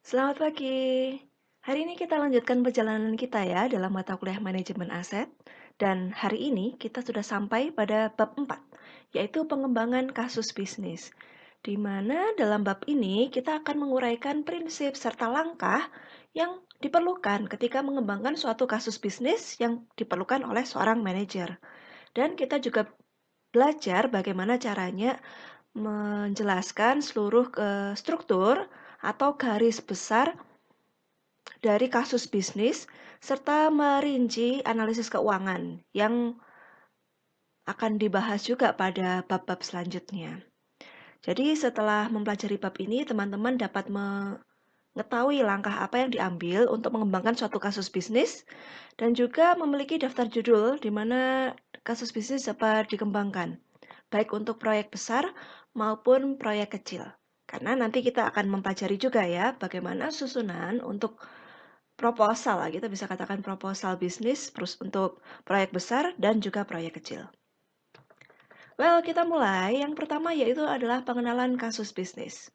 Selamat pagi. Hari ini kita lanjutkan perjalanan kita ya dalam mata kuliah manajemen aset. Dan hari ini kita sudah sampai pada bab 4, yaitu pengembangan kasus bisnis. Di mana dalam bab ini kita akan menguraikan prinsip serta langkah yang diperlukan ketika mengembangkan suatu kasus bisnis yang diperlukan oleh seorang manajer. Dan kita juga belajar bagaimana caranya menjelaskan seluruh struktur atau garis besar dari kasus bisnis, serta merinci analisis keuangan yang akan dibahas juga pada bab-bab selanjutnya. Jadi setelah mempelajari bab ini, teman-teman dapat mengetahui langkah apa yang diambil untuk mengembangkan suatu kasus bisnis dan juga memiliki daftar judul di mana kasus bisnis dapat dikembangkan, baik untuk proyek besar maupun proyek kecil. Karena nanti kita akan mempelajari juga ya bagaimana susunan untuk proposal lah, kita bisa katakan proposal bisnis terus untuk proyek besar dan juga proyek kecil. Well, kita mulai. Yang pertama yaitu adalah pengenalan kasus bisnis.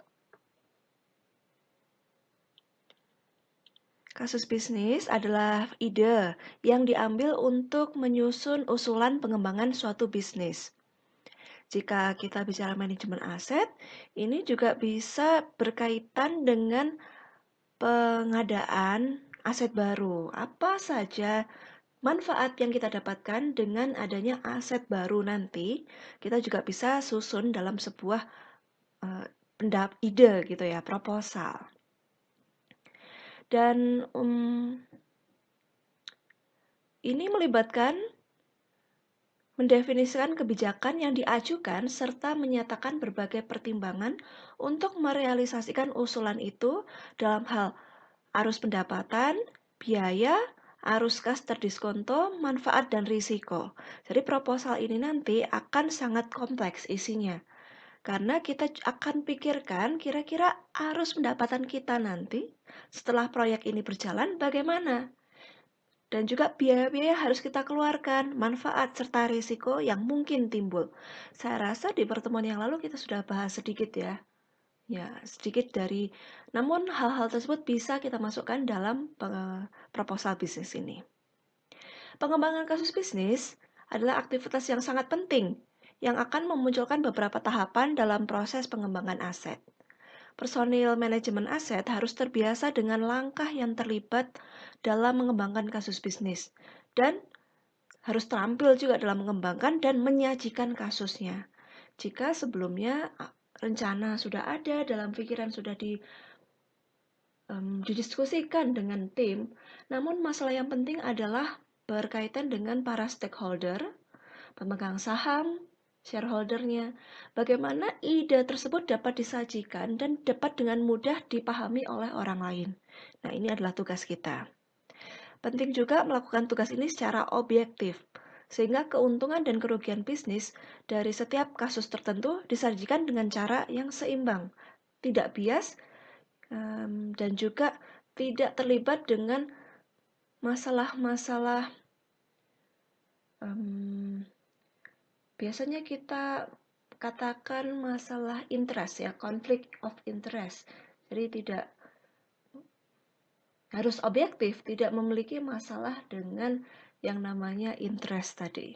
Kasus bisnis adalah ide yang diambil untuk menyusun usulan pengembangan suatu bisnis. Jika kita bicara manajemen aset, ini juga bisa berkaitan dengan pengadaan aset baru. Apa saja manfaat yang kita dapatkan dengan adanya aset baru nanti, kita juga bisa susun dalam sebuah ide gitu ya, proposal. Dan ini melibatkan mendefinisikan kebijakan yang diajukan serta menyatakan berbagai pertimbangan untuk merealisasikan usulan itu dalam hal arus pendapatan, biaya, arus kas terdiskonto, manfaat, dan risiko. Jadi proposal ini nanti akan sangat kompleks isinya. Karena kita akan pikirkan kira-kira arus pendapatan kita nanti setelah proyek ini berjalan bagaimana. Dan juga biaya-biaya harus kita keluarkan, manfaat serta risiko yang mungkin timbul. Saya rasa di pertemuan yang lalu kita sudah bahas sedikit ya. Ya, sedikit dari, namun hal-hal tersebut bisa kita masukkan dalam proposal bisnis ini. Pengembangan kasus bisnis adalah aktivitas yang sangat penting yang akan memunculkan beberapa tahapan dalam proses pengembangan aset. Personil manajemen aset harus terbiasa dengan langkah yang terlibat dalam mengembangkan kasus bisnis dan harus terampil juga dalam mengembangkan dan menyajikan kasusnya. Jika sebelumnya rencana sudah ada, dalam pikiran sudah didiskusikan dengan tim, namun masalah yang penting adalah berkaitan dengan para stakeholder, pemegang saham, shareholdernya, bagaimana ide tersebut dapat disajikan dan dapat dengan mudah dipahami oleh orang lain. Nah, ini adalah tugas kita. Penting juga melakukan tugas ini secara objektif, sehingga keuntungan dan kerugian bisnis dari setiap kasus tertentu disajikan dengan cara yang seimbang, tidak bias, dan juga tidak terlibat dengan masalah-masalah biasanya kita katakan masalah interest ya, conflict of interest. Jadi tidak harus objektif, tidak memiliki masalah dengan yang namanya interest tadi.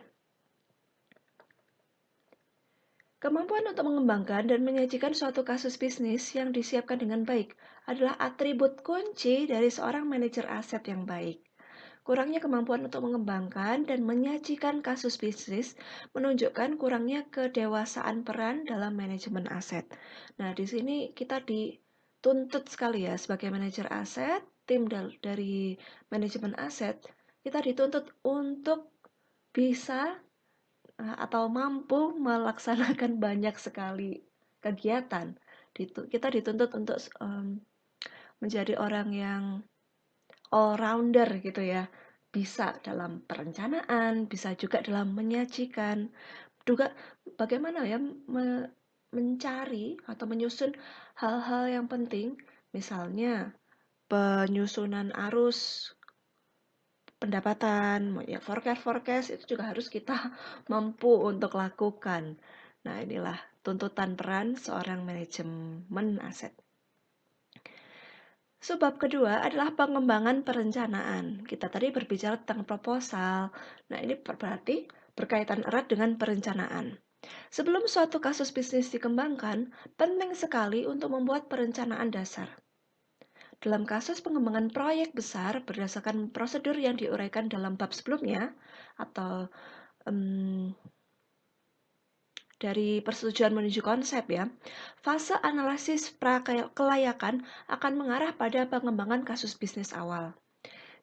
Kemampuan untuk mengembangkan dan menyajikan suatu kasus bisnis yang disiapkan dengan baik adalah atribut kunci dari seorang manajer aset yang baik. Kurangnya kemampuan untuk mengembangkan dan menyajikan kasus bisnis menunjukkan kurangnya kedewasaan peran dalam manajemen aset. Nah, di sini kita dituntut sekali ya sebagai manajer aset, tim dari manajemen aset, kita dituntut untuk bisa atau mampu melaksanakan banyak sekali kegiatan. Kita dituntut untuk menjadi orang yang all-rounder gitu ya. Bisa dalam perencanaan, bisa juga dalam menyajikan. Juga bagaimana ya mencari atau menyusun hal-hal yang penting, misalnya penyusunan arus pendapatan, ya forecast itu juga harus kita mampu untuk lakukan. Nah, inilah tuntutan peran seorang manajemen aset. Sebab kedua adalah pengembangan perencanaan. Kita tadi berbicara tentang proposal. Nah, ini berarti berkaitan erat dengan perencanaan. Sebelum suatu kasus bisnis dikembangkan, penting sekali untuk membuat perencanaan dasar. Dalam kasus pengembangan proyek besar berdasarkan prosedur yang diuraikan dalam bab sebelumnya, atau dari persetujuan menuju konsep ya, fase analisis kelayakan akan mengarah pada pengembangan kasus bisnis awal.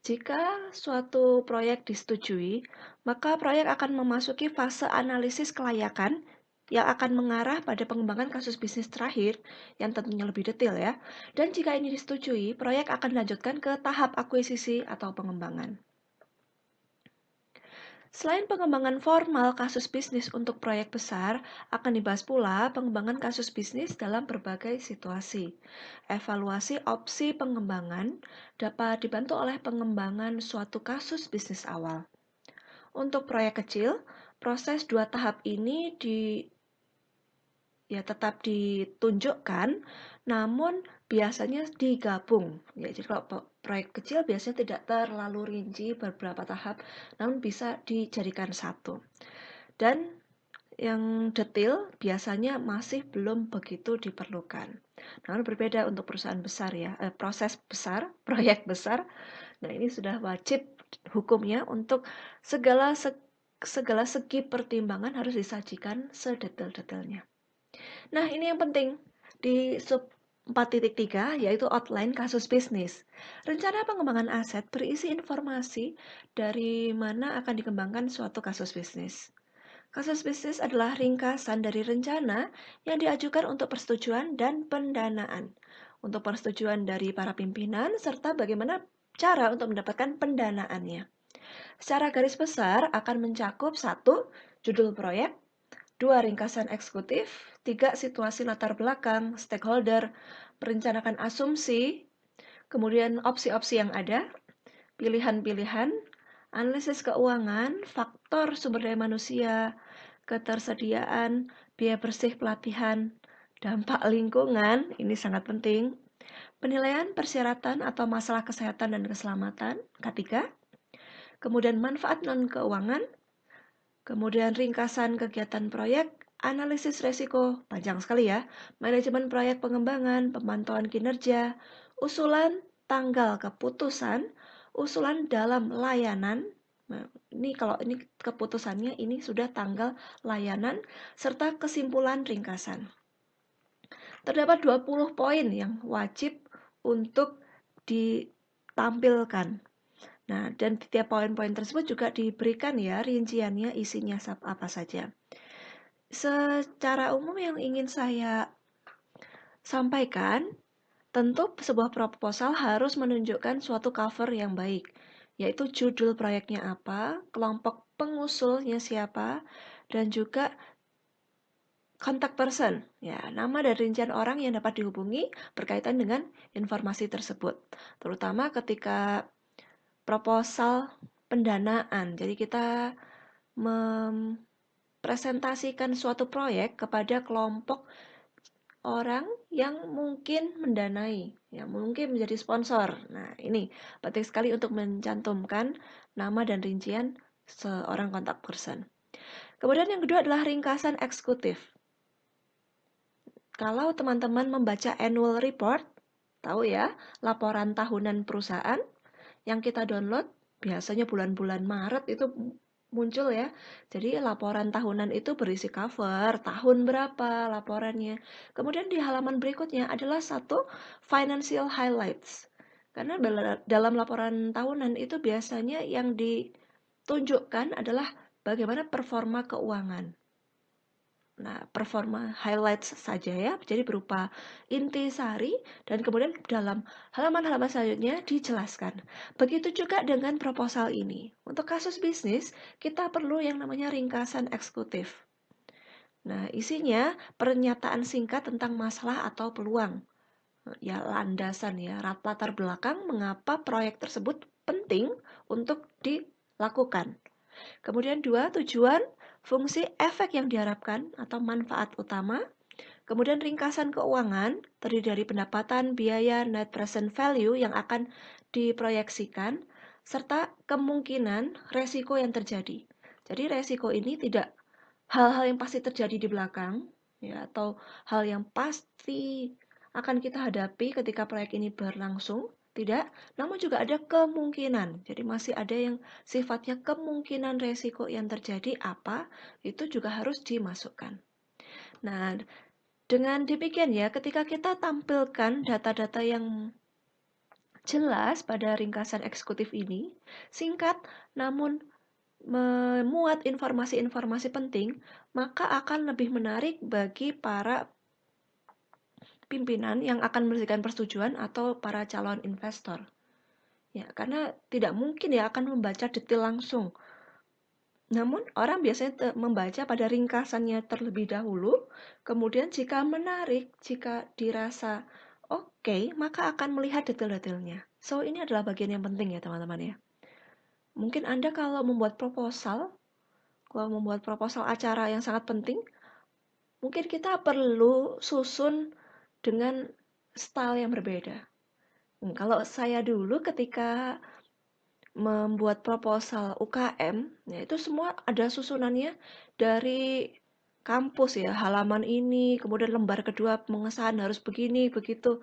Jika suatu proyek disetujui, maka proyek akan memasuki fase analisis kelayakan yang akan mengarah pada pengembangan kasus bisnis terakhir yang tentunya lebih detail ya. Dan jika ini disetujui, proyek akan dilanjutkan ke tahap akuisisi atau pengembangan. Selain pengembangan formal kasus bisnis untuk proyek besar, akan dibahas pula pengembangan kasus bisnis dalam berbagai situasi. Evaluasi opsi pengembangan dapat dibantu oleh pengembangan suatu kasus bisnis awal. Untuk proyek kecil, proses 2 tahap ini tetap ditunjukkan, namun biasanya digabung. Ya, jadi kalau proyek kecil biasanya tidak terlalu rinci beberapa tahap, namun bisa dijadikan satu. Dan yang detail biasanya masih belum begitu diperlukan. Namun berbeda untuk perusahaan besar ya, proses besar, proyek besar. Nah, ini sudah wajib hukumnya untuk segala segi pertimbangan harus disajikan sedetail-detailnya. Nah, ini yang penting di sub 4.3 yaitu outline kasus bisnis. Rencana pengembangan aset berisi informasi dari mana akan dikembangkan suatu kasus bisnis. Kasus bisnis adalah ringkasan dari rencana yang diajukan untuk persetujuan dan pendanaan. Untuk persetujuan dari para pimpinan serta bagaimana cara untuk mendapatkan pendanaannya. Secara garis besar akan mencakup 1. Judul proyek, 2. Ringkasan eksekutif, 3. Situasi latar belakang, stakeholder, merencanakan asumsi, kemudian opsi-opsi yang ada, pilihan-pilihan, analisis keuangan, faktor sumber daya manusia, ketersediaan, biaya bersih pelatihan, dampak lingkungan, ini sangat penting, penilaian persyaratan atau masalah kesehatan dan keselamatan, ketiga, kemudian manfaat non-keuangan, kemudian ringkasan kegiatan proyek, analisis resiko, panjang sekali ya, manajemen proyek pengembangan, pemantauan kinerja, usulan tanggal keputusan, usulan dalam layanan, nah, ini kalau ini keputusannya ini sudah tanggal layanan, serta kesimpulan ringkasan. Terdapat 20 poin yang wajib untuk ditampilkan. Nah, dan di tiap poin-poin tersebut juga diberikan ya rinciannya isinya apa saja. Secara umum yang ingin saya sampaikan, tentu sebuah proposal harus menunjukkan suatu cover yang baik, yaitu judul proyeknya apa, kelompok pengusulnya siapa, dan juga contact person, ya, nama dan rincian orang yang dapat dihubungi berkaitan dengan informasi tersebut, terutama ketika proposal pendanaan. Jadi kita mempresentasikan suatu proyek kepada kelompok orang yang mungkin mendanai, yang mungkin menjadi sponsor. Nah, ini penting sekali untuk mencantumkan nama dan rincian seorang contact person. Kemudian yang kedua adalah ringkasan eksekutif. Kalau teman-teman membaca annual report, tahu ya, laporan tahunan perusahaan yang kita download biasanya bulan-bulan Maret itu muncul ya. Jadi laporan tahunan itu berisi cover, tahun berapa laporannya. Kemudian di halaman berikutnya adalah satu financial highlights. Karena dalam laporan tahunan itu biasanya yang ditunjukkan adalah bagaimana performa keuangan. Nah, performa highlights saja ya, jadi berupa intisari dan kemudian dalam halaman-halaman selanjutnya dijelaskan. Begitu juga dengan proposal ini. Untuk kasus bisnis, kita perlu yang namanya ringkasan eksekutif. Nah, isinya pernyataan singkat tentang masalah atau peluang. Ya, landasan ya, latar belakang mengapa proyek tersebut penting untuk dilakukan. Kemudian 2, tujuan, fungsi, efek yang diharapkan atau manfaat utama. Kemudian ringkasan keuangan terdiri dari pendapatan, biaya, net present value yang akan diproyeksikan, serta kemungkinan resiko yang terjadi. Jadi resiko ini tidak hal-hal yang pasti terjadi di belakang, ya, atau hal yang pasti akan kita hadapi ketika proyek ini berlangsung, tidak, namun juga ada kemungkinan. Jadi masih ada yang sifatnya kemungkinan resiko yang terjadi apa, itu juga harus dimasukkan. Nah, dengan demikian ya, ketika kita tampilkan data-data yang jelas pada ringkasan eksekutif ini, singkat namun memuat informasi-informasi penting, maka akan lebih menarik bagi para pimpinan yang akan memberikan persetujuan atau para calon investor. Ya, karena tidak mungkin ya akan membaca detail langsung. Namun, orang biasanya membaca pada ringkasannya terlebih dahulu, kemudian jika menarik, jika dirasa oke, maka akan melihat detail-detailnya. So, ini adalah bagian yang penting ya teman-teman ya. Mungkin Anda kalau membuat proposal acara yang sangat penting, mungkin kita perlu susun dengan style yang berbeda. Kalau saya dulu ketika membuat proposal UKM, ya itu semua ada susunannya dari kampus ya, halaman ini, kemudian lembar kedua pengesahan harus begini, begitu.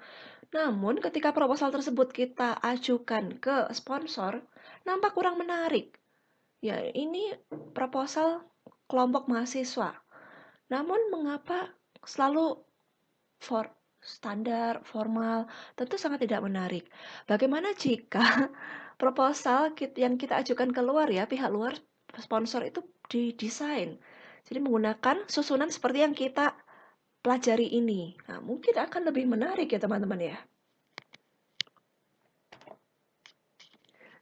Namun ketika proposal tersebut kita ajukan ke sponsor, nampak kurang menarik. Ya, ini proposal kelompok mahasiswa. Namun mengapa selalu standar, formal, tentu sangat tidak menarik. Bagaimana jika proposal yang kita ajukan keluar ya, pihak luar sponsor itu didesain. Jadi menggunakan susunan seperti yang kita pelajari ini. Nah, mungkin akan lebih menarik ya teman-teman ya.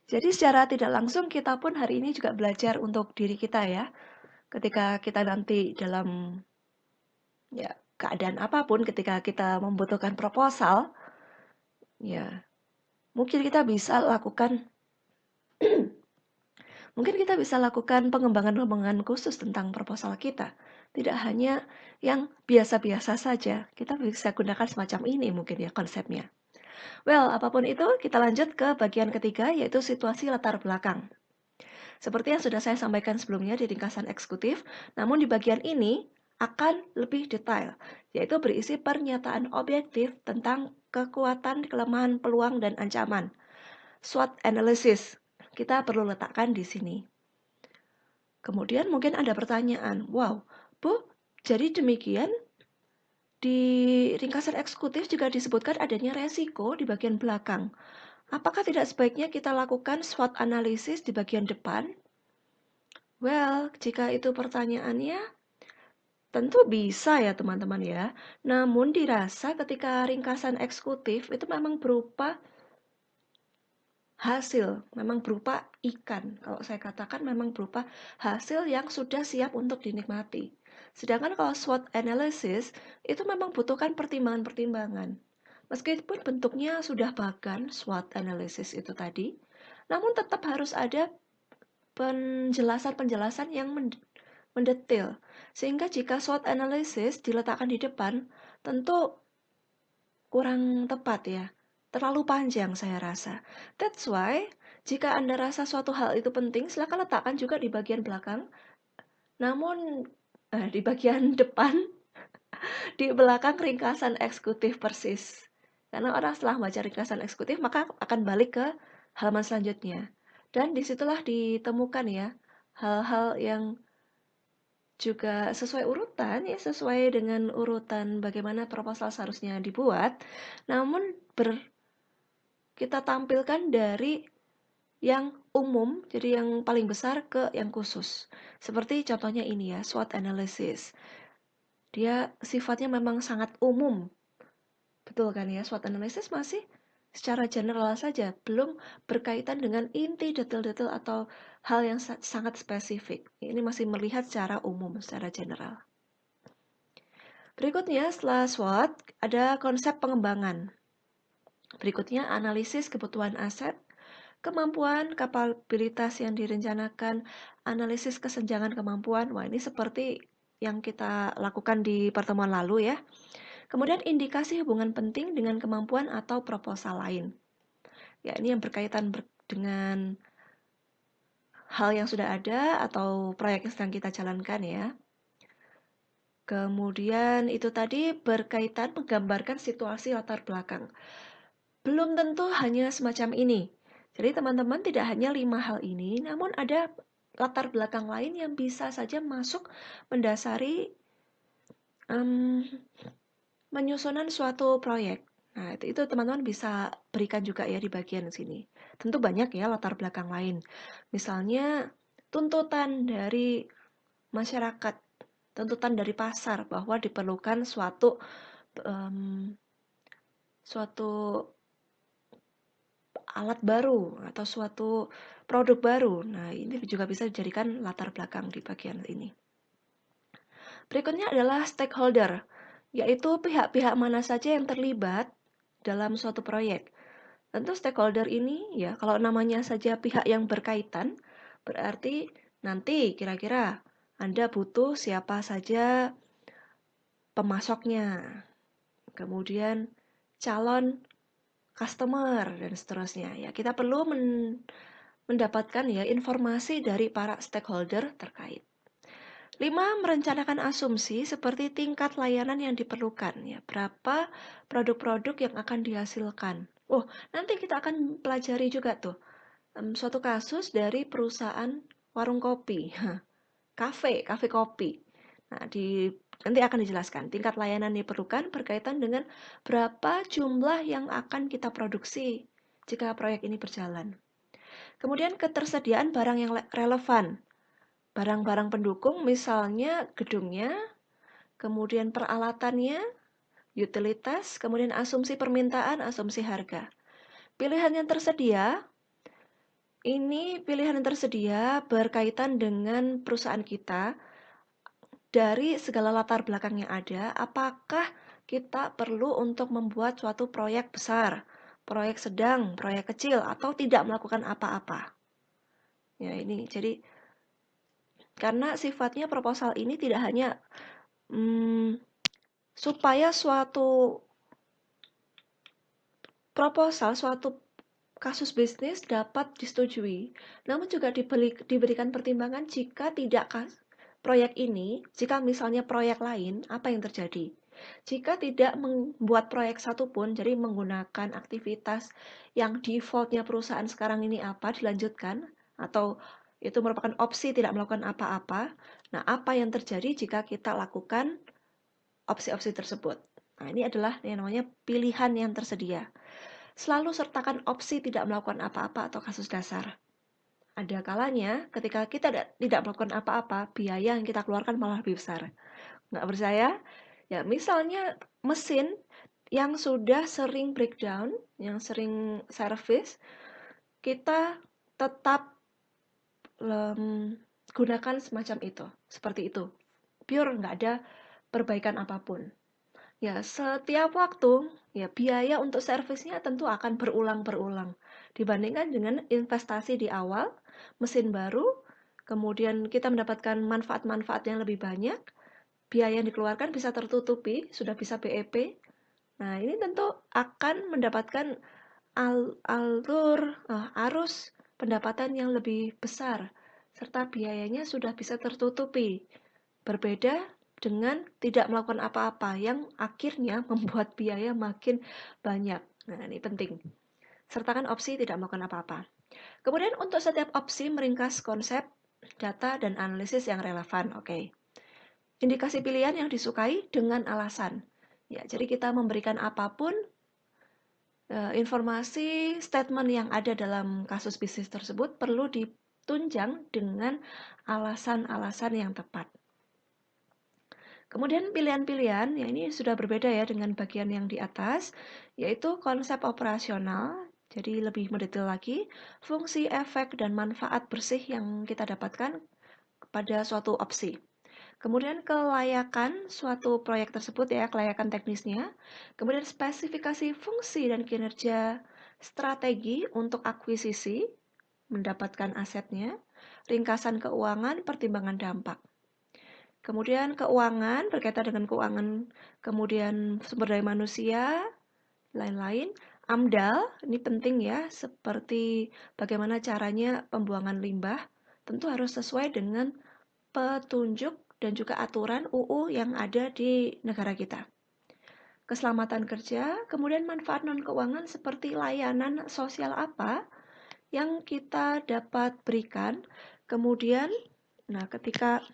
Jadi secara tidak langsung kita pun hari ini juga belajar untuk diri kita ya. Ketika kita nanti dalam ya keadaan apapun ketika kita membutuhkan proposal, ya mungkin kita bisa lakukan pengembangan khusus tentang proposal kita. Tidak hanya yang biasa-biasa saja. Kita bisa gunakan semacam ini mungkin ya konsepnya. Well, apapun itu, kita lanjut ke bagian ketiga, yaitu situasi latar belakang. Seperti yang sudah saya sampaikan sebelumnya di ringkasan eksekutif, namun di bagian ini akan lebih detail, yaitu berisi pernyataan objektif tentang kekuatan, kelemahan, peluang, dan ancaman. SWOT analysis, kita perlu letakkan di sini. Kemudian mungkin ada pertanyaan, wow, Bu, jadi demikian di ringkasan eksekutif juga disebutkan adanya resiko di bagian belakang. Apakah tidak sebaiknya kita lakukan SWOT analisis di bagian depan? Well, jika itu pertanyaannya, tentu bisa ya teman-teman ya. Namun dirasa ketika ringkasan eksekutif itu memang berupa hasil, memang berupa ikan. Kalau saya katakan memang berupa hasil yang sudah siap untuk dinikmati. Sedangkan kalau SWOT analysis itu memang butuhkan pertimbangan-pertimbangan. Meskipun bentuknya sudah bagan SWOT analysis itu tadi, namun tetap harus ada penjelasan-penjelasan yang mendetail. Sehingga jika SWOT analysis diletakkan di depan, tentu kurang tepat ya. Terlalu panjang saya rasa. That's why, jika Anda rasa suatu hal itu penting, silakan letakkan juga di bagian belakang. Namun, di bagian depan, di belakang ringkasan eksekutif persis. Karena orang setelah baca ringkasan eksekutif, maka akan balik ke halaman selanjutnya. Dan disitulah ditemukan ya, hal-hal yang juga sesuai urutan ya, sesuai dengan urutan bagaimana proposal seharusnya dibuat. Namun kita tampilkan dari yang umum, jadi yang paling besar ke yang khusus. Seperti contohnya ini ya, SWOT analysis. Dia sifatnya memang sangat umum. Betul kan ya, SWOT analysis masih secara general saja, belum berkaitan dengan inti detail-detail atau hal yang sangat spesifik. Ini masih melihat secara umum, secara general. Berikutnya, setelah SWOT, ada konsep pengembangan. Berikutnya, analisis kebutuhan aset, kemampuan, kapabilitas yang direncanakan, analisis kesenjangan kemampuan. Wah, ini seperti yang kita lakukan di pertemuan lalu ya. Kemudian indikasi hubungan penting dengan kemampuan atau proposal lain. Ya, ini yang berkaitan dengan hal yang sudah ada atau proyek yang sedang kita jalankan ya. Kemudian itu tadi berkaitan menggambarkan situasi latar belakang. Belum tentu hanya semacam ini. Jadi teman-teman tidak hanya 5 hal ini, namun ada latar belakang lain yang bisa saja masuk mendasari menyusunan suatu proyek. Nah, itu teman-teman bisa berikan juga ya di bagian sini. Tentu banyak ya latar belakang lain. Misalnya tuntutan dari masyarakat, tuntutan dari pasar bahwa diperlukan suatu alat baru atau suatu produk baru. Nah, ini juga bisa dijadikan latar belakang di bagian ini. Berikutnya adalah stakeholder, yaitu pihak-pihak mana saja yang terlibat dalam suatu proyek. Tentu stakeholder ini ya, kalau namanya saja pihak yang berkaitan, berarti nanti kira-kira Anda butuh siapa saja pemasoknya, kemudian calon customer dan seterusnya. Ya, kita perlu mendapatkan ya informasi dari para stakeholder terkait. 5. Merencanakan asumsi seperti tingkat layanan yang diperlukan ya, berapa produk-produk yang akan dihasilkan. Oh, nanti kita akan pelajari juga tuh suatu kasus dari perusahaan warung kopi, kafe kopi. Nah, nanti akan dijelaskan tingkat layanan yang diperlukan berkaitan dengan berapa jumlah yang akan kita produksi jika proyek ini berjalan. Kemudian ketersediaan barang yang relevan. Barang-barang pendukung misalnya gedungnya, kemudian peralatannya, utilitas, kemudian asumsi permintaan, asumsi harga. Pilihan yang tersedia berkaitan dengan perusahaan kita dari segala latar belakang yang ada. Apakah kita perlu untuk membuat suatu proyek besar, proyek sedang, proyek kecil, atau tidak melakukan apa-apa? Ya, ini jadi karena sifatnya proposal ini tidak hanya supaya suatu proposal, suatu kasus bisnis dapat disetujui, namun juga diberikan pertimbangan jika proyek ini, jika misalnya proyek lain, apa yang terjadi? Jika tidak membuat proyek satupun, jadi menggunakan aktivitas yang defaultnya perusahaan sekarang ini apa, dilanjutkan, atau itu merupakan opsi tidak melakukan apa-apa. Nah, apa yang terjadi jika kita lakukan opsi-opsi tersebut? Nah, ini adalah yang namanya pilihan yang tersedia. Selalu sertakan opsi tidak melakukan apa-apa atau kasus dasar. Ada kalanya ketika kita tidak melakukan apa-apa, biaya yang kita keluarkan malah lebih besar. Nggak percaya? Ya, misalnya mesin yang sudah sering breakdown, yang sering service, kita tetap gunakan semacam itu, seperti itu. Pure nggak ada perbaikan apapun. Ya, setiap waktu, ya biaya untuk servisnya tentu akan berulang-berulang. Dibandingkan dengan investasi di awal, mesin baru, kemudian kita mendapatkan manfaat-manfaat yang lebih banyak, biaya yang dikeluarkan bisa tertutupi, sudah bisa BEP. Nah, ini tentu akan mendapatkan arus pendapatan yang lebih besar, serta biayanya sudah bisa tertutupi. Berbeda dengan tidak melakukan apa-apa yang akhirnya membuat biaya makin banyak. Nah, ini penting. Sertakan opsi tidak melakukan apa-apa. Kemudian untuk setiap opsi meringkas konsep, data, dan analisis yang relevan. Oke. Indikasi pilihan yang disukai dengan alasan. Ya, jadi kita memberikan apapun informasi statement yang ada dalam kasus bisnis tersebut perlu ditunjang dengan alasan-alasan yang tepat. Kemudian pilihan-pilihan, ya ini sudah berbeda ya dengan bagian yang di atas, yaitu konsep operasional, jadi lebih mendetail lagi, fungsi, efek, dan manfaat bersih yang kita dapatkan pada suatu opsi. Kemudian kelayakan suatu proyek tersebut ya, kelayakan teknisnya. Kemudian spesifikasi fungsi dan kinerja strategi untuk akuisisi, mendapatkan asetnya. Ringkasan keuangan, pertimbangan dampak. Kemudian keuangan, berkaitan dengan keuangan, kemudian sumber daya manusia, lain-lain. AMDAL, ini penting ya, seperti bagaimana caranya pembuangan limbah, tentu harus sesuai dengan petunjuk dan juga aturan UU yang ada di negara kita. Keselamatan kerja, kemudian manfaat non-keuangan seperti layanan sosial apa yang kita dapat berikan. Kemudian, nah ketika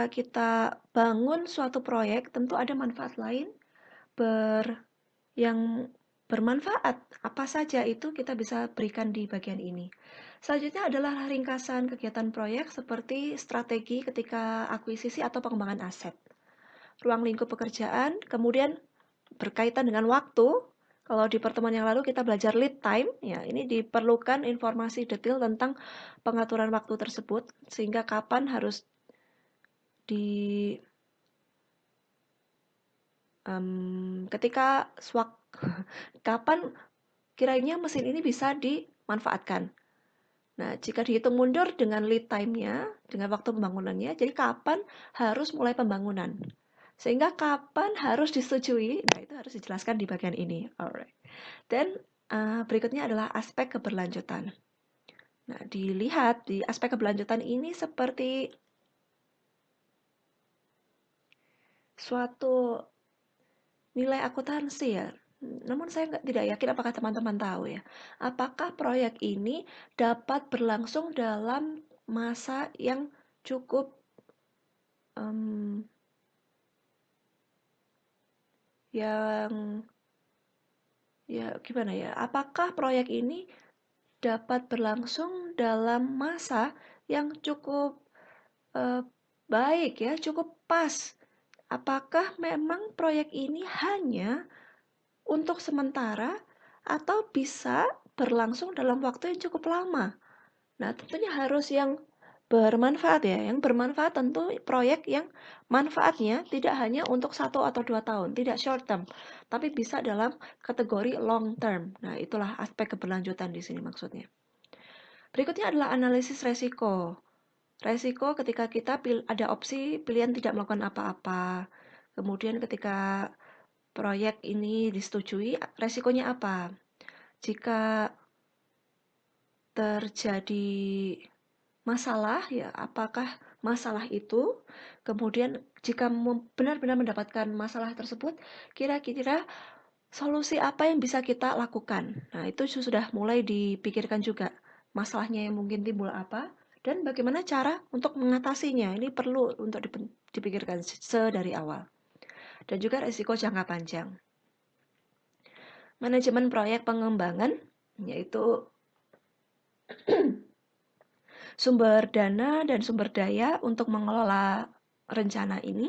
kita bangun suatu proyek, tentu ada manfaat lain yang bermanfaat. Apa saja itu kita bisa berikan di bagian ini. Selanjutnya adalah ringkasan kegiatan proyek seperti strategi ketika akuisisi atau pengembangan aset. Ruang lingkup pekerjaan, kemudian berkaitan dengan waktu. Kalau di pertemuan yang lalu kita belajar lead time, ya ini diperlukan informasi detail tentang pengaturan waktu tersebut, sehingga kapan harus di ketika kapan kiranya mesin ini bisa dimanfaatkan. Nah, jika dihitung mundur dengan lead time-nya, dengan waktu pembangunannya, jadi kapan harus mulai pembangunan. Sehingga kapan harus disetujui, nah itu harus dijelaskan di bagian ini. Alright. Dan berikutnya adalah aspek keberlanjutan. Nah, dilihat di aspek keberlanjutan ini seperti suatu nilai akuntansi ya. Namun saya tidak yakin apakah teman-teman tahu ya. Apakah proyek ini dapat berlangsung dalam masa yang cukup gimana ya? Apakah proyek ini dapat berlangsung dalam masa yang cukup baik ya, cukup pas. Apakah memang proyek ini hanya untuk sementara atau bisa berlangsung dalam waktu yang cukup lama? Nah, tentunya harus yang bermanfaat ya. Yang bermanfaat tentu proyek yang manfaatnya tidak hanya untuk 1 atau 2 tahun, tidak short term, tapi bisa dalam kategori long term. Nah, itulah aspek keberlanjutan di sini maksudnya. Berikutnya adalah analisis resiko. Resiko ketika kita ada opsi pilihan tidak melakukan apa-apa. Kemudian ketika proyek ini disetujui, resikonya apa? Jika terjadi masalah, ya apakah masalah itu, kemudian jika benar-benar mendapatkan masalah tersebut, kira-kira solusi apa yang bisa kita lakukan? Nah, itu sudah mulai dipikirkan juga. Masalahnya yang mungkin timbul apa, dan bagaimana cara untuk mengatasinya. Ini perlu untuk dipikirkan sedari awal. Dan juga risiko jangka panjang. Manajemen proyek pengembangan, yaitu sumber dana dan sumber daya untuk mengelola rencana ini,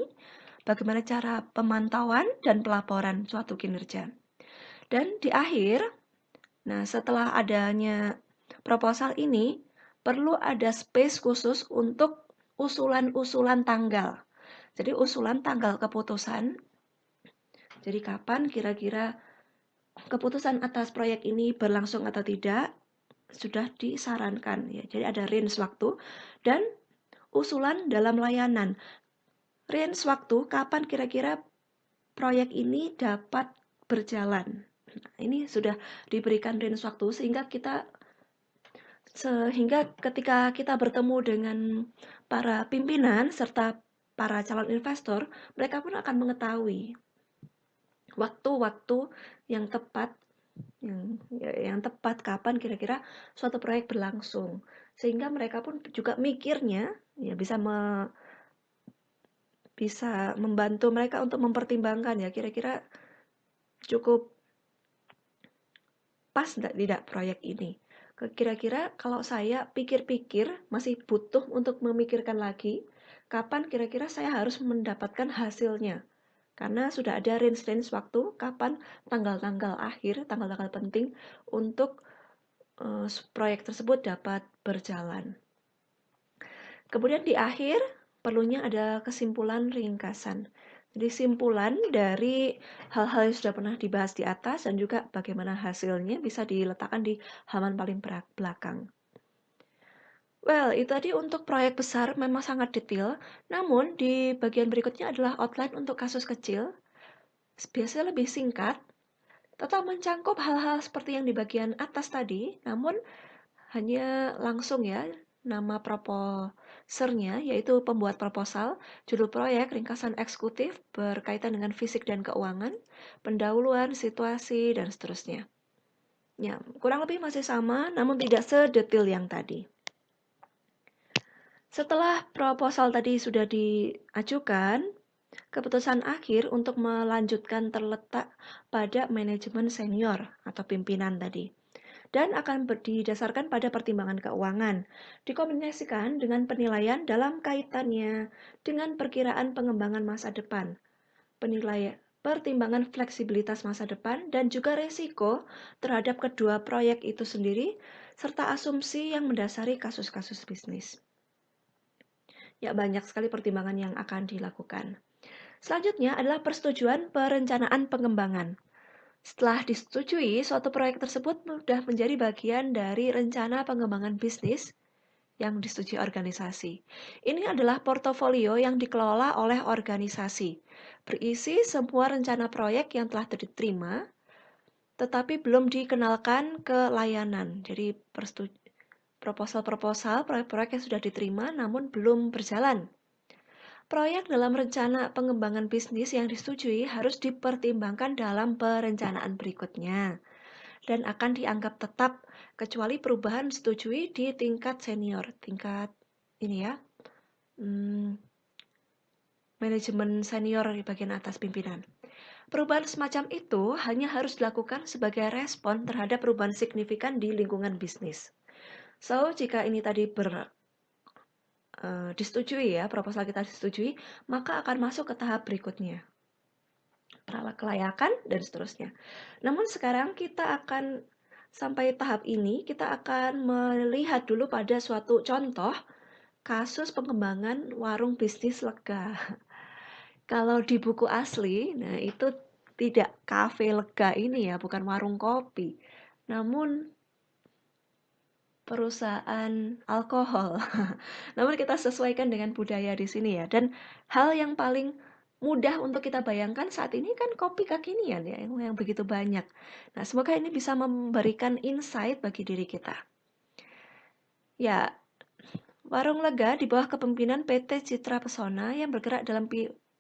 bagaimana cara pemantauan dan pelaporan suatu kinerja. Dan di akhir, nah setelah adanya proposal ini, perlu ada space khusus untuk usulan-usulan tanggal. Jadi usulan tanggal keputusan, jadi kapan kira-kira keputusan atas proyek ini berlangsung atau tidak, sudah disarankan ya. Jadi ada range waktu dan usulan dalam layanan. Range waktu kapan kira-kira proyek ini dapat berjalan. Nah, ini sudah diberikan range waktu sehingga ketika kita bertemu dengan para pimpinan serta para calon investor, mereka pun akan mengetahui waktu-waktu yang tepat yang tepat kapan kira-kira suatu proyek berlangsung, sehingga mereka pun juga mikirnya ya bisa membantu mereka untuk mempertimbangkan ya kira-kira cukup pas tidak proyek ini. Kira-kira kalau saya pikir-pikir masih butuh untuk memikirkan lagi kapan kira-kira saya harus mendapatkan hasilnya. Karena sudah ada range waktu kapan tanggal-tanggal akhir, tanggal-tanggal penting untuk proyek tersebut dapat berjalan. Kemudian di akhir perlunya ada kesimpulan ringkasan. Jadi simpulan dari hal-hal yang sudah pernah dibahas di atas dan juga bagaimana hasilnya bisa diletakkan di halaman paling belakang. Well, itu tadi untuk proyek besar memang sangat detail, namun di bagian berikutnya adalah outline untuk kasus kecil, biasanya lebih singkat, tetap mencangkup hal-hal seperti yang di bagian atas tadi, namun hanya langsung ya, nama proposernya yaitu pembuat proposal, judul proyek, ringkasan eksekutif berkaitan dengan fisik dan keuangan, pendahuluan, situasi, dan seterusnya. Ya, kurang lebih masih sama, namun tidak sedetail yang tadi. Setelah proposal tadi sudah diajukan, keputusan akhir untuk melanjutkan terletak pada manajemen senior atau pimpinan tadi dan akan didasarkan pada pertimbangan keuangan, dikombinasikan dengan penilaian dalam kaitannya dengan perkiraan pengembangan masa depan, penilaian pertimbangan fleksibilitas masa depan dan juga resiko terhadap kedua proyek itu sendiri serta asumsi yang mendasari kasus-kasus bisnis. Ya, banyak sekali pertimbangan yang akan dilakukan. Selanjutnya adalah persetujuan perencanaan pengembangan. Setelah disetujui, suatu proyek tersebut sudah menjadi bagian dari rencana pengembangan bisnis yang disetujui organisasi. Ini adalah portofolio yang dikelola oleh organisasi, berisi semua rencana proyek yang telah diterima, tetapi belum dikenalkan ke layanan. Jadi proposal-proposal proyek-proyek yang sudah diterima namun belum berjalan. Proyek dalam rencana pengembangan bisnis yang disetujui harus dipertimbangkan dalam perencanaan berikutnya dan akan dianggap tetap kecuali perubahan disetujui di tingkat senior, tingkat ini ya, manajemen senior di bagian atas pimpinan. Perubahan semacam itu hanya harus dilakukan sebagai respon terhadap perubahan signifikan di lingkungan bisnis. So, jika ini tadi disetujui ya, proposal kita disetujui, maka akan masuk ke tahap berikutnya. Kelayakan dan seterusnya. Namun sekarang kita akan sampai tahap ini, kita akan melihat dulu pada suatu contoh kasus pengembangan warung bisnis lega. Kalau di buku asli, nah itu tidak kafe lega ini ya, bukan warung kopi. Namun perusahaan alkohol. Namun kita sesuaikan dengan budaya di sini ya. Dan hal yang paling mudah untuk kita bayangkan saat ini kan kopi kekinian ya, yang begitu banyak. Nah, semoga ini bisa memberikan insight bagi diri kita. Ya, warung lega di bawah kepemimpinan PT Citra Pesona yang bergerak dalam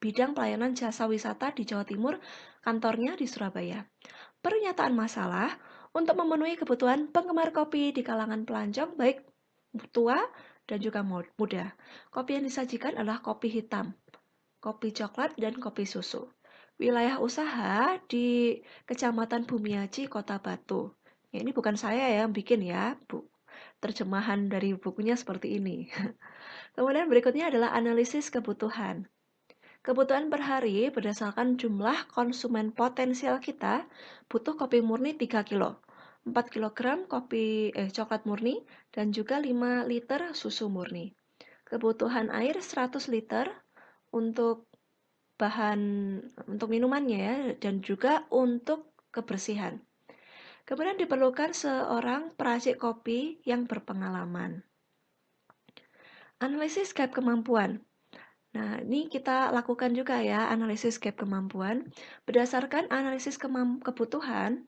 bidang pelayanan jasa wisata di Jawa Timur, kantornya di Surabaya. Pernyataan masalah untuk memenuhi kebutuhan penggemar kopi di kalangan pelancong baik tua dan juga muda. Kopi yang disajikan adalah kopi hitam, kopi coklat, dan kopi susu. Wilayah usaha di Kecamatan Bumiaji, Kota Batu. Ya, ini bukan saya yang bikin ya, Bu. Terjemahan dari bukunya seperti ini. Kemudian berikutnya adalah analisis kebutuhan. Kebutuhan per hari berdasarkan jumlah konsumen potensial kita butuh kopi murni 3 kilo, 4 kilogram coklat murni, dan juga 5 liter susu murni. Kebutuhan air 100 liter untuk bahan untuk minumannya ya, dan juga untuk kebersihan. Kemudian diperlukan seorang peracik kopi yang berpengalaman. Analisis gap kemampuan. Nah, ini kita lakukan juga ya analisis gap kemampuan. Berdasarkan analisis kebutuhan,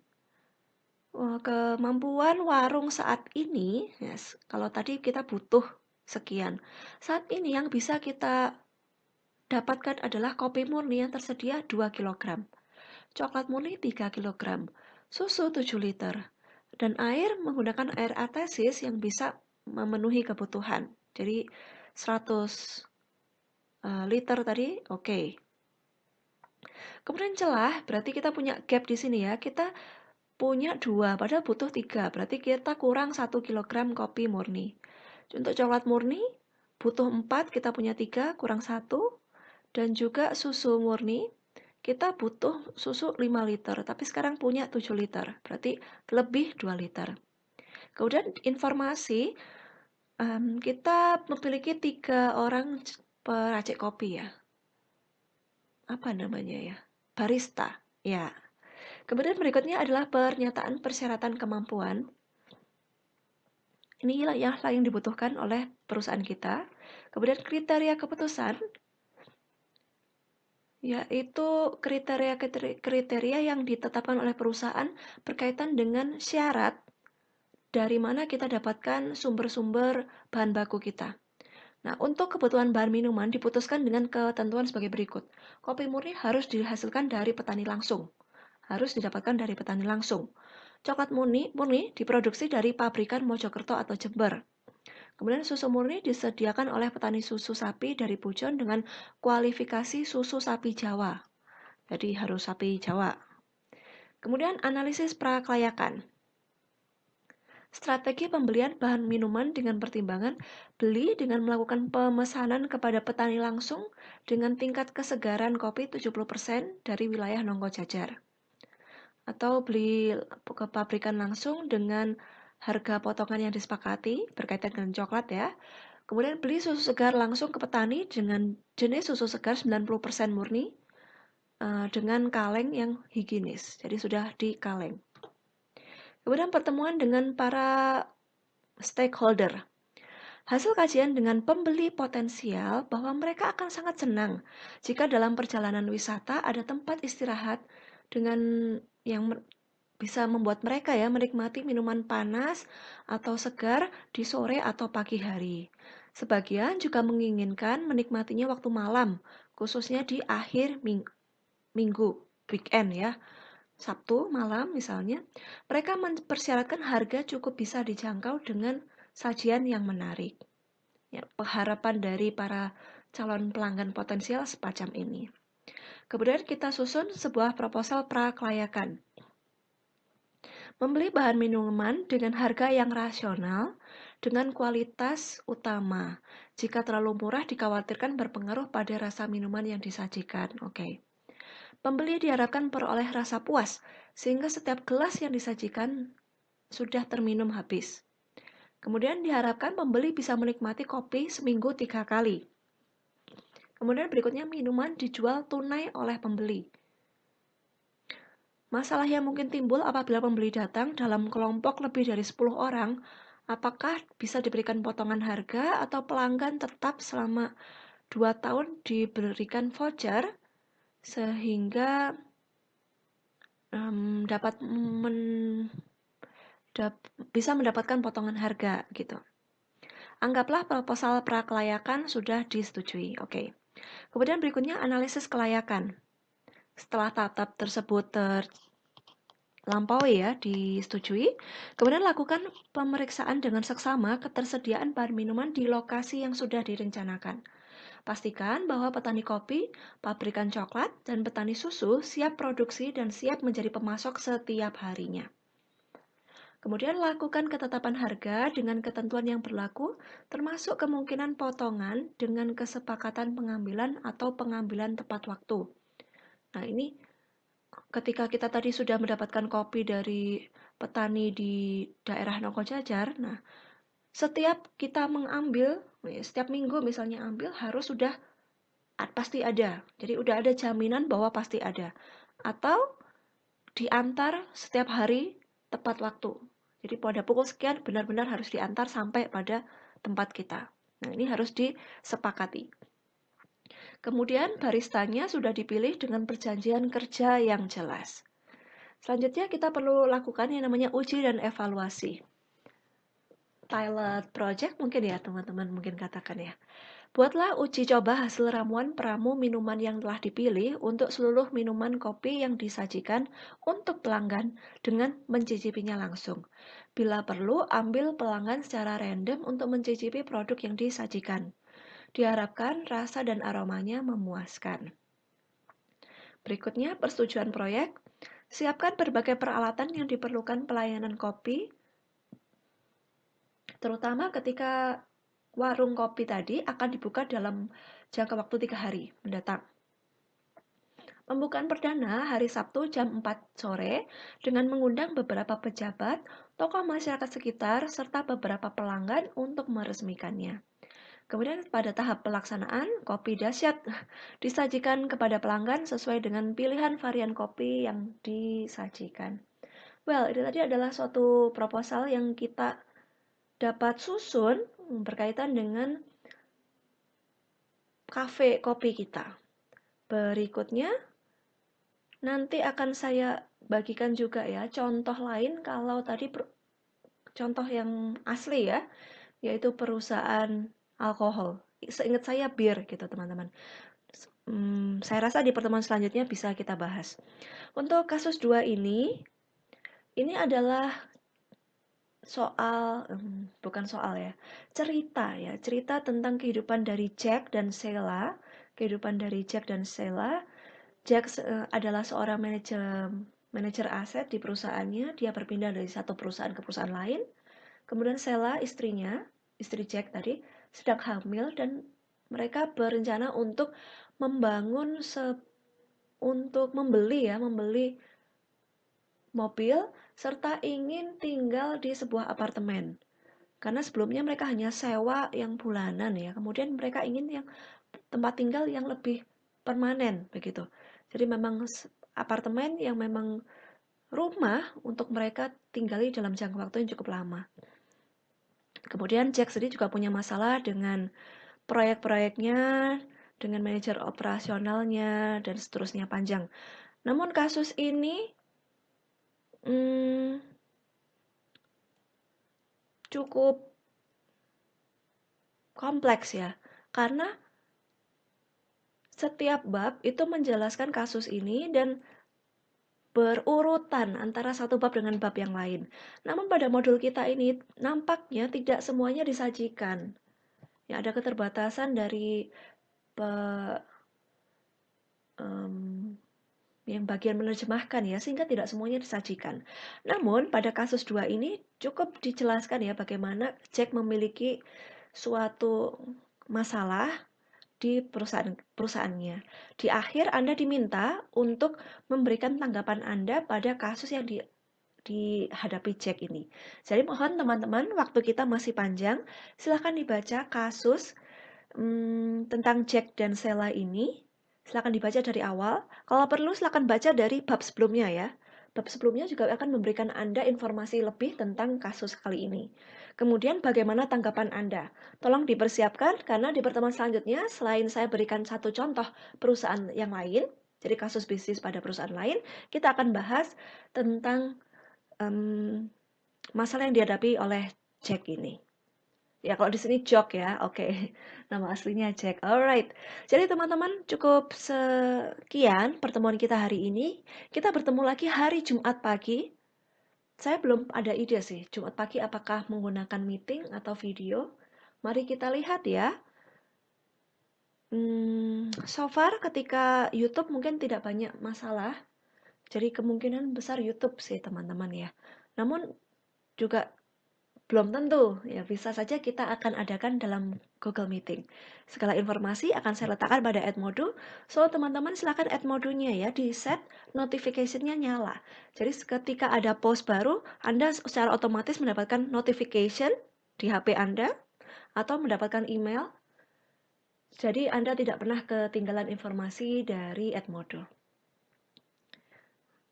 kemampuan warung saat ini, yes, kalau tadi kita butuh sekian. Saat ini yang bisa kita dapatkan adalah kopi murni yang tersedia 2 kg, coklat murni 3 kg, susu 7 liter, dan air menggunakan air atesis yang bisa memenuhi kebutuhan. Jadi 100 liter tadi, oke. Kemudian celah, berarti kita punya gap di sini ya. Kita punya 2, padahal butuh 3. Berarti kita kurang 1 kg kopi murni. Untuk coklat murni, butuh 4, kita punya 3, kurang 1. Dan juga susu murni, kita butuh susu 5 liter, tapi sekarang punya 7 liter. Berarti lebih 2 liter. Kemudian informasi, kita memiliki 3 orang peracik kopi ya. Apa namanya ya? Barista, ya. Kemudian berikutnya adalah pernyataan persyaratan kemampuan. Inilah yang dibutuhkan oleh perusahaan kita. Kemudian kriteria keputusan, yaitu kriteria yang ditetapkan oleh perusahaan berkaitan dengan syarat dari mana kita dapatkan sumber-sumber bahan baku kita. Nah, untuk kebutuhan bahan minuman diputuskan dengan ketentuan sebagai berikut. Kopi murni harus dihasilkan dari petani langsung. Harus didapatkan dari petani langsung. Coklat murni diproduksi dari pabrikan Mojokerto atau Jember. Kemudian susu murni disediakan oleh petani susu sapi dari Pujon dengan kualifikasi susu sapi Jawa. Jadi harus sapi Jawa. Kemudian analisis prakelayakan. Strategi pembelian bahan minuman dengan pertimbangan beli dengan melakukan pemesanan kepada petani langsung dengan tingkat kesegaran kopi 70% dari wilayah Nongko Jajar. Atau beli ke pabrikan langsung dengan harga potongan yang disepakati berkaitan dengan coklat ya. Kemudian beli susu segar langsung ke petani dengan jenis susu segar 90% murni dengan kaleng yang higienis. Jadi sudah di kaleng. Kemudian pertemuan dengan para stakeholder. Hasil kajian dengan pembeli potensial bahwa mereka akan sangat senang jika dalam perjalanan wisata ada tempat istirahat dengan yang bisa membuat mereka ya menikmati minuman panas atau segar di sore atau pagi hari. Sebagian juga menginginkan menikmatinya waktu malam, khususnya di akhir minggu, weekend ya. Sabtu malam misalnya, mereka mempersyaratkan harga cukup bisa dijangkau dengan sajian yang menarik. Ya, pengharapan dari para calon pelanggan potensial semacam ini. Kemudian kita susun sebuah proposal prakelayakan. Membeli bahan minuman dengan harga yang rasional dengan kualitas utama. Jika terlalu murah dikhawatirkan berpengaruh pada rasa minuman yang disajikan. Oke. Pembeli diharapkan peroleh rasa puas sehingga setiap gelas yang disajikan sudah terminum habis. Kemudian diharapkan pembeli bisa menikmati kopi seminggu 3 kali. Kemudian berikutnya minuman dijual tunai oleh pembeli. Masalah yang mungkin timbul apabila pembeli datang dalam kelompok lebih dari 10 orang, apakah bisa diberikan potongan harga atau pelanggan tetap selama 2 tahun diberikan voucher sehingga dapat bisa mendapatkan potongan harga gitu. Anggaplah proposal prakelayakan sudah disetujui. Oke. Kemudian berikutnya analisis kelayakan. Setelah tahap tersebut terlampaui ya, disetujui, kemudian lakukan pemeriksaan dengan seksama ketersediaan bahan minuman di lokasi yang sudah direncanakan. Pastikan bahwa petani kopi, pabrikan coklat, dan petani susu siap produksi dan siap menjadi pemasok setiap harinya. Kemudian lakukan ketetapan harga dengan ketentuan yang berlaku, termasuk kemungkinan potongan dengan kesepakatan pengambilan atau pengambilan tepat waktu. Nah, ini ketika kita tadi sudah mendapatkan kopi dari petani di daerah Nongko Jajar, nah setiap kita mengambil, setiap minggu misalnya ambil harus sudah pasti ada. Jadi udah ada jaminan bahwa pasti ada. Atau diantar setiap hari tepat waktu. Jadi pada pukul sekian benar-benar harus diantar sampai pada tempat kita. Nah, ini harus disepakati. Kemudian baristanya sudah dipilih dengan perjanjian kerja yang jelas. Selanjutnya kita perlu lakukan yang namanya uji dan evaluasi. Pilot project mungkin ya teman-teman mungkin katakan ya. Buatlah uji coba hasil ramuan peramu minuman yang telah dipilih untuk seluruh minuman kopi yang disajikan untuk pelanggan dengan mencicipinya langsung. Bila perlu, ambil pelanggan secara random untuk mencicipi produk yang disajikan. Diharapkan rasa dan aromanya memuaskan. Berikutnya, persetujuan proyek. Siapkan berbagai peralatan yang diperlukan pelayanan kopi, terutama ketika warung kopi tadi akan dibuka dalam jangka waktu 3 hari mendatang. Pembukaan perdana hari Sabtu jam 4 sore dengan mengundang beberapa pejabat, tokoh masyarakat sekitar, serta beberapa pelanggan untuk meresmikannya. Kemudian pada tahap pelaksanaan, kopi dahsyat disajikan kepada pelanggan sesuai dengan pilihan varian kopi yang disajikan. Well, ini tadi adalah suatu proposal yang kita dapat susun berkaitan dengan kafe kopi kita. Berikutnya, nanti akan saya bagikan juga ya contoh lain kalau tadi contoh yang asli ya, yaitu perusahaan alkohol. Seingat saya bir gitu teman-teman. Saya rasa di pertemuan selanjutnya bisa kita bahas. Untuk kasus 2 ini adalah soal, bukan soal ya, cerita tentang kehidupan dari Jack dan Sheila. Kehidupan dari Jack dan Sheila. Jack adalah seorang manajer aset di perusahaannya. Dia berpindah dari satu perusahaan ke perusahaan lain. Kemudian Sheila, istrinya, istri Jack tadi, sedang hamil dan mereka berencana untuk membangun untuk membeli mobil serta ingin tinggal di sebuah apartemen. Karena sebelumnya mereka hanya sewa yang bulanan ya. Kemudian mereka ingin yang tempat tinggal yang lebih permanen begitu. Jadi memang apartemen yang memang rumah untuk mereka tinggali dalam jangka waktu yang cukup lama. Kemudian Jack sendiri juga punya masalah dengan proyek-proyeknya, dengan manajer operasionalnya, dan seterusnya panjang. Namun kasus ini cukup kompleks ya, karena setiap bab itu menjelaskan kasus ini dan berurutan antara satu bab dengan bab yang lain. Namun pada modul kita ini nampaknya tidak semuanya disajikan. Ya, ada keterbatasan dari yang bagian menerjemahkan ya, sehingga tidak semuanya disajikan. Namun pada kasus 2 ini cukup dijelaskan ya bagaimana Jack memiliki suatu masalah di perusahaannya. Di akhir Anda diminta untuk memberikan tanggapan Anda pada kasus yang dihadapi Jack ini. Jadi mohon teman-teman, waktu kita masih panjang, silahkan dibaca kasus tentang Jack dan Sheila ini. Silahkan dibaca dari awal. Kalau perlu silahkan baca dari bab sebelumnya ya. Bab sebelumnya juga akan memberikan Anda informasi lebih tentang kasus kali ini. Kemudian bagaimana tanggapan Anda? Tolong dipersiapkan karena di pertemuan selanjutnya selain saya berikan satu contoh perusahaan yang lain, jadi kasus bisnis pada perusahaan lain, kita akan bahas tentang masalah yang dihadapi oleh Jack ini. Ya, kalau di sini Jock ya. Oke. Nama aslinya Jack. Alright. Jadi teman-teman, cukup sekian pertemuan kita hari ini. Kita bertemu lagi hari Jumat pagi. Saya belum ada ide sih, Jumat pagi apakah menggunakan meeting atau video. Mari kita lihat ya. So far ketika YouTube mungkin tidak banyak masalah. Jadi kemungkinan besar YouTube sih teman-teman ya. Namun juga belum tentu, ya bisa saja kita akan adakan dalam Google Meeting. Segala informasi akan saya letakkan pada Edmodo, so teman-teman silakan Edmodo-nya ya, di set notification-nya nyala. Jadi ketika ada post baru, Anda secara otomatis mendapatkan notification di HP Anda, atau mendapatkan email, jadi Anda tidak pernah ketinggalan informasi dari Edmodo.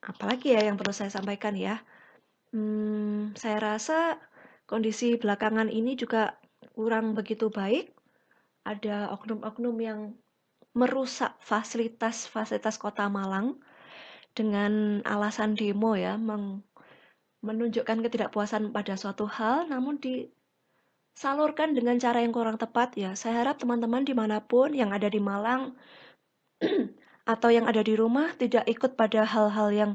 Apalagi ya yang perlu saya sampaikan ya, saya rasa kondisi belakangan ini juga kurang begitu baik. Ada oknum-oknum yang merusak fasilitas Kota Malang dengan alasan demo ya, menunjukkan ketidakpuasan pada suatu hal, namun disalurkan dengan cara yang kurang tepat ya. Saya harap teman-teman dimanapun yang ada di Malang atau yang ada di rumah tidak ikut pada hal-hal yang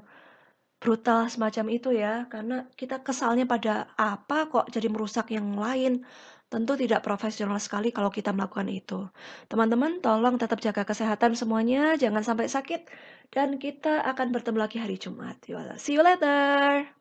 brutal semacam itu ya, karena kita kesalnya pada apa kok jadi merusak yang lain. Tentu tidak profesional sekali kalau kita melakukan itu. Teman-teman tolong tetap jaga kesehatan semuanya, jangan sampai sakit, dan kita akan bertemu lagi hari Jumat. See you later.